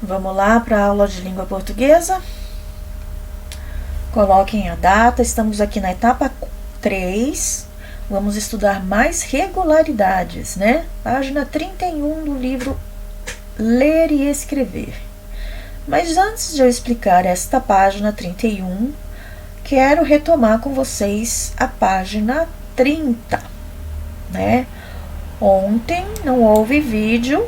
Vamos lá para a aula de língua portuguesa. Coloquem a data, estamos aqui na etapa 3. Vamos estudar mais regularidades, né? Página 31 do livro Ler e Escrever. Mas antes de eu explicar esta página 31, quero retomar com vocês a página 30, né? Ontem não houve vídeo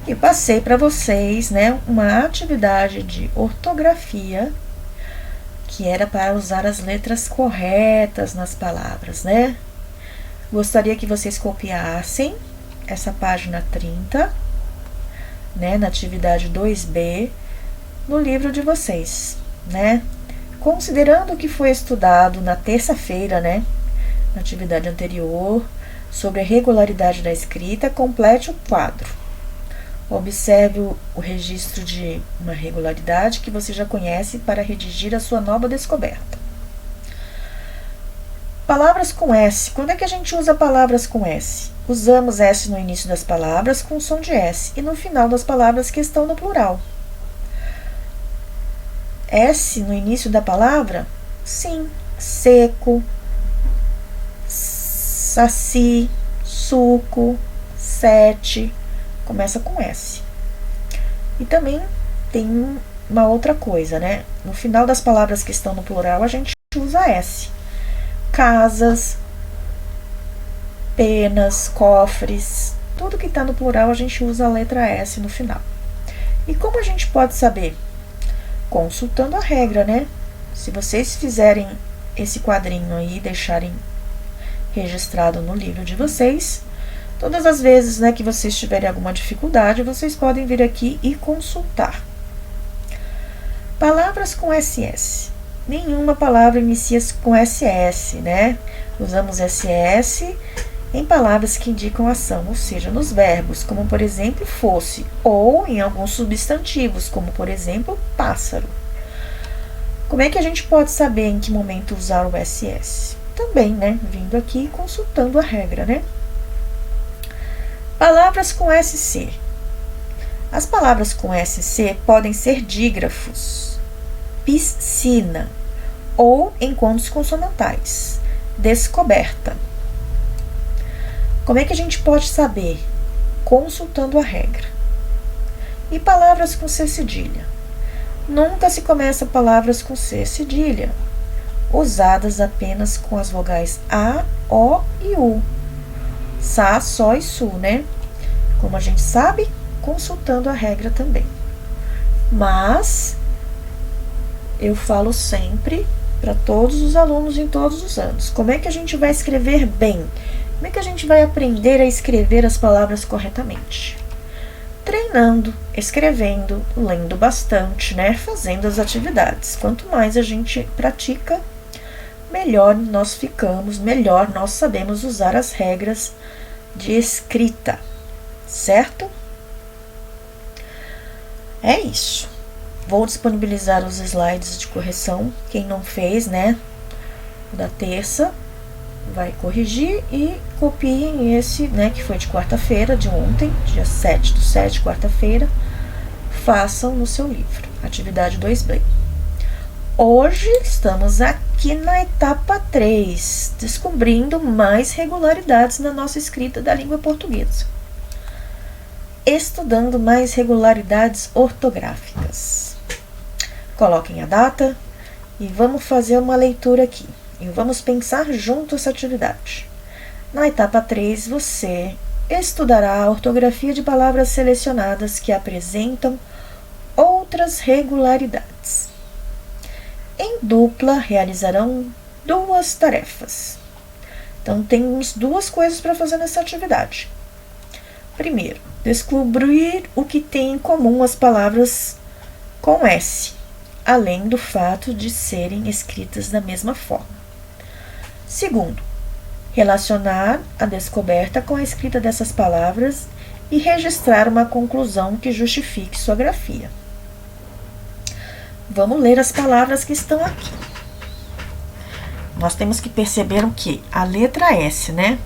e passei para vocês, né, uma atividade de ortografia que era para usar as letras corretas nas palavras, né? Gostaria que vocês copiassem essa página 30, né, na atividade 2B, no livro de vocês, né? Considerando o que foi estudado na terça-feira, né, na atividade anterior, sobre a regularidade da escrita, complete o quadro. Observe o registro de uma regularidade que você já conhece para redigir a sua nova descoberta. Palavras com S. Quando é que a gente usa palavras com S? Usamos S no início das palavras com som de S e no final das palavras que estão no plural. S no início da palavra? Sim. Seco, saci, suco, sete. Começa com S. E também tem uma outra coisa, né? No final das palavras que estão no plural, a gente usa S. Casas, penas, cofres, tudo que está no plural a gente usa a letra S no final. E como a gente pode saber? Consultando a regra, né? Se vocês fizerem esse quadrinho aí e deixarem registrado no livro de vocês, todas as vezes, né, que vocês tiverem alguma dificuldade, vocês podem vir aqui e consultar. Palavras com SS. Nenhuma palavra inicia com SS, né? Usamos SS em palavras que indicam ação, ou seja, nos verbos, como por exemplo, fosse, ou em alguns substantivos, como por exemplo, pássaro. Como é que a gente pode saber em que momento usar o SS? Também, né, vindo aqui e consultando a regra, né? Palavras com SC. As palavras com SC podem ser dígrafos, piscina, ou encontros consonantais, descoberta. Como é que a gente pode saber? Consultando a regra. E palavras com C cedilha. Nunca se começa palavras com C cedilha, usadas apenas com as vogais A, O e U. Sá, Só e Su, né? Como a gente sabe, consultando a regra também. Mas eu falo sempre para todos os alunos em todos os anos, como é que a gente vai escrever bem? Como é que a gente vai aprender a escrever as palavras corretamente? Treinando, escrevendo, lendo bastante, né? Fazendo as atividades. Quanto mais a gente pratica, melhor nós ficamos, melhor nós sabemos usar as regras de escrita, certo? É isso. Vou disponibilizar os slides de correção. Quem não fez, né, da terça, vai corrigir e copiem esse, né, que foi de quarta-feira, de ontem, dia 7/7, quarta-feira. Façam no seu livro. Atividade 2B. Hoje estamos aqui na etapa 3, descobrindo mais regularidades na nossa escrita da língua portuguesa. Estudando mais regularidades ortográficas. Coloquem a data e vamos fazer uma leitura aqui. E vamos pensar junto essa atividade. Na etapa 3, você estudará a ortografia de palavras selecionadas que apresentam outras regularidades. Em dupla, realizarão duas tarefas. Então, temos duas coisas para fazer nessa atividade. Primeiro, descobrir o que tem em comum as palavras com S, além do fato de serem escritas da mesma forma. Segundo, relacionar a descoberta com a escrita dessas palavras e registrar uma conclusão que justifique sua grafia. Vamos ler as palavras que estão aqui. Nós temos que perceber o que? A letra S, né?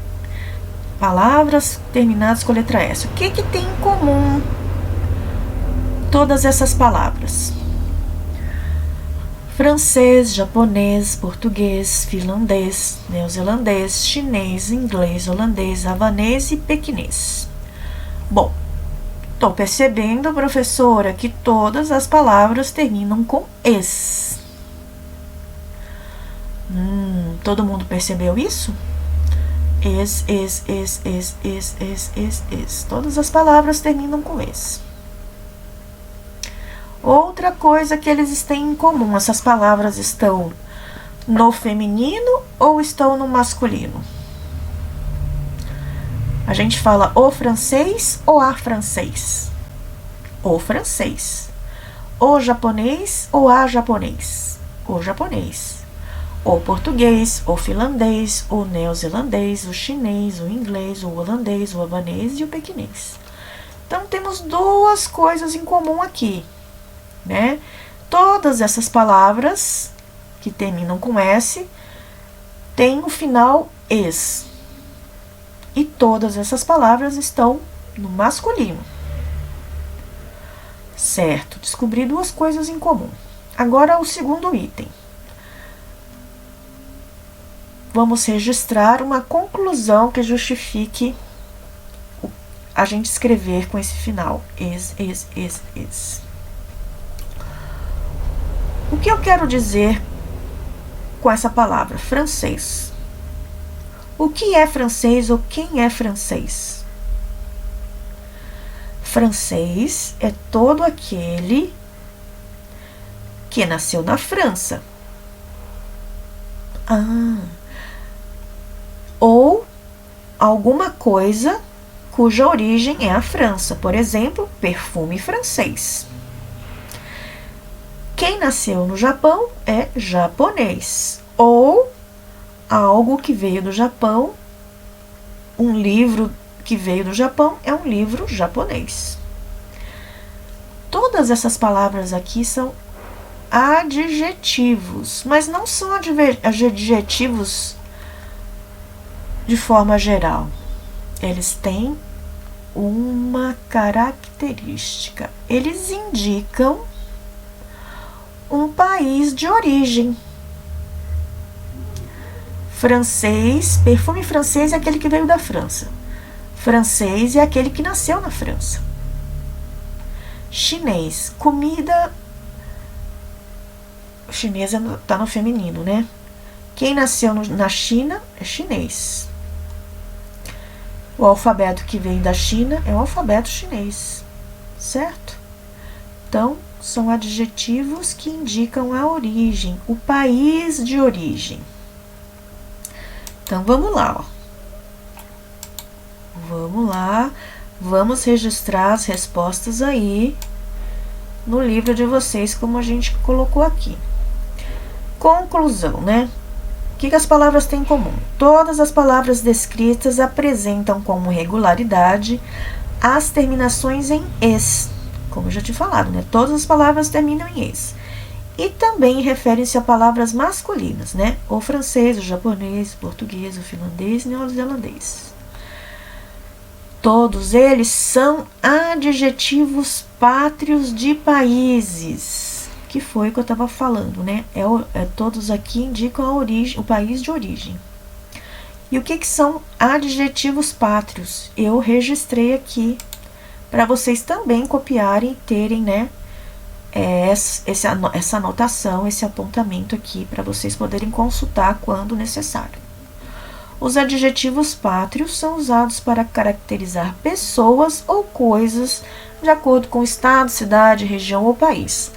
Palavras terminadas com a letra S. O que tem em comum todas essas palavras: francês, japonês, português, finlandês, neozelandês, chinês, inglês, holandês, havanês e pequinês. Bom, estou percebendo, professora, que todas as palavras terminam com es. Todo mundo percebeu isso? Es. Todas as palavras terminam com es. Outra coisa que eles têm em comum: essas palavras estão no feminino ou estão no masculino? A gente fala o francês ou a francês? O francês. O japonês ou a japonês? O japonês. O português, o finlandês, o neozelandês, o chinês, o inglês, o holandês, o havanês e o pequinês. Então, temos duas coisas em comum aqui, né? Todas essas palavras que terminam com S têm o final es. E todas essas palavras estão no masculino. Certo, descobri duas coisas em comum. Agora, o segundo item. Vamos registrar uma conclusão que justifique a gente escrever com esse final. Es. O que eu quero dizer com essa palavra? Francês. O que é francês ou quem é francês? Francês é todo aquele que nasceu na França. Ou alguma coisa cuja origem é a França. Por exemplo, perfume francês. Quem nasceu no Japão é japonês. Ou algo que veio do Japão, um livro que veio do Japão é um livro japonês. Todas essas palavras aqui são adjetivos, mas não são adjetivos de forma geral. Eles têm uma característica. Eles indicam um país de origem. Francês, perfume francês é aquele que veio da França. Francês é aquele que nasceu na França. Chinês, comida chinesa está no feminino, né? Quem nasceu na China é chinês. O alfabeto que veio da China é o alfabeto chinês, certo? Então, são adjetivos que indicam a origem, o país de origem. Então, vamos lá, ó. Vamos lá, vamos registrar as respostas aí no livro de vocês, como a gente colocou aqui. Conclusão, né? O que as palavras têm em comum? Todas as palavras descritas apresentam como regularidade as terminações em es, como eu já tinha falado, né? Todas as palavras terminam em es. E também referem-se a palavras masculinas, né? O francês, o japonês, o português, o finlandês e o neozelandês. Todos eles são adjetivos pátrios de países, que foi o que eu estava falando, né? Todos aqui indicam a origem, o país de origem. E o que são adjetivos pátrios? Eu registrei aqui para vocês também copiarem e terem, né, essa anotação, esse apontamento aqui, para vocês poderem consultar quando necessário. Os adjetivos pátrios são usados para caracterizar pessoas ou coisas de acordo com o estado, cidade, região ou país.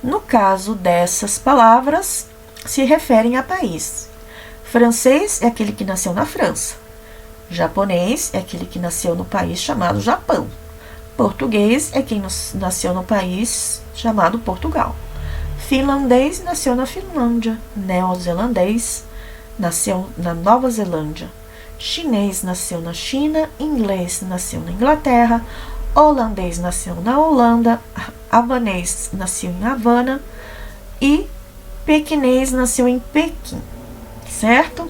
No caso dessas palavras, se referem a país. Francês é aquele que nasceu na França. Japonês é aquele que nasceu no país chamado Japão. Português é quem nasceu no país chamado Portugal. Finlandês nasceu na Finlândia. Neozelandês nasceu na Nova Zelândia. Chinês nasceu na China. Inglês nasceu na Inglaterra. Holandês nasceu na Holanda. Havanês nasceu em Havana. E pequinês nasceu em Pequim. Certo?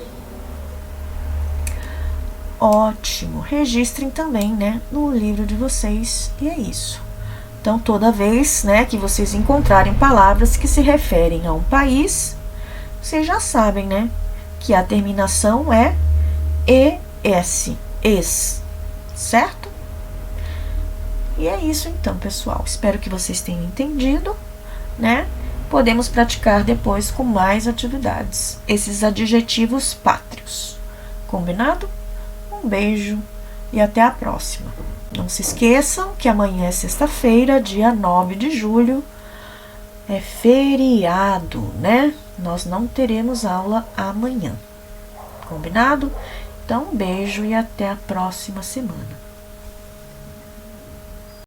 Ótimo. Registrem também, né, no livro de vocês. E é isso. Então, toda vez, né, que vocês encontrarem palavras que se referem a um país, vocês já sabem, né, que a terminação é ES, certo? E é isso então, pessoal. Espero que vocês tenham entendido, né? Podemos praticar depois com mais atividades esses adjetivos pátrios. Combinado? Um beijo e até a próxima. Não se esqueçam que amanhã é sexta-feira, dia 9 de julho, é feriado, né? Nós não teremos aula amanhã. Combinado? Então, um beijo e até a próxima semana.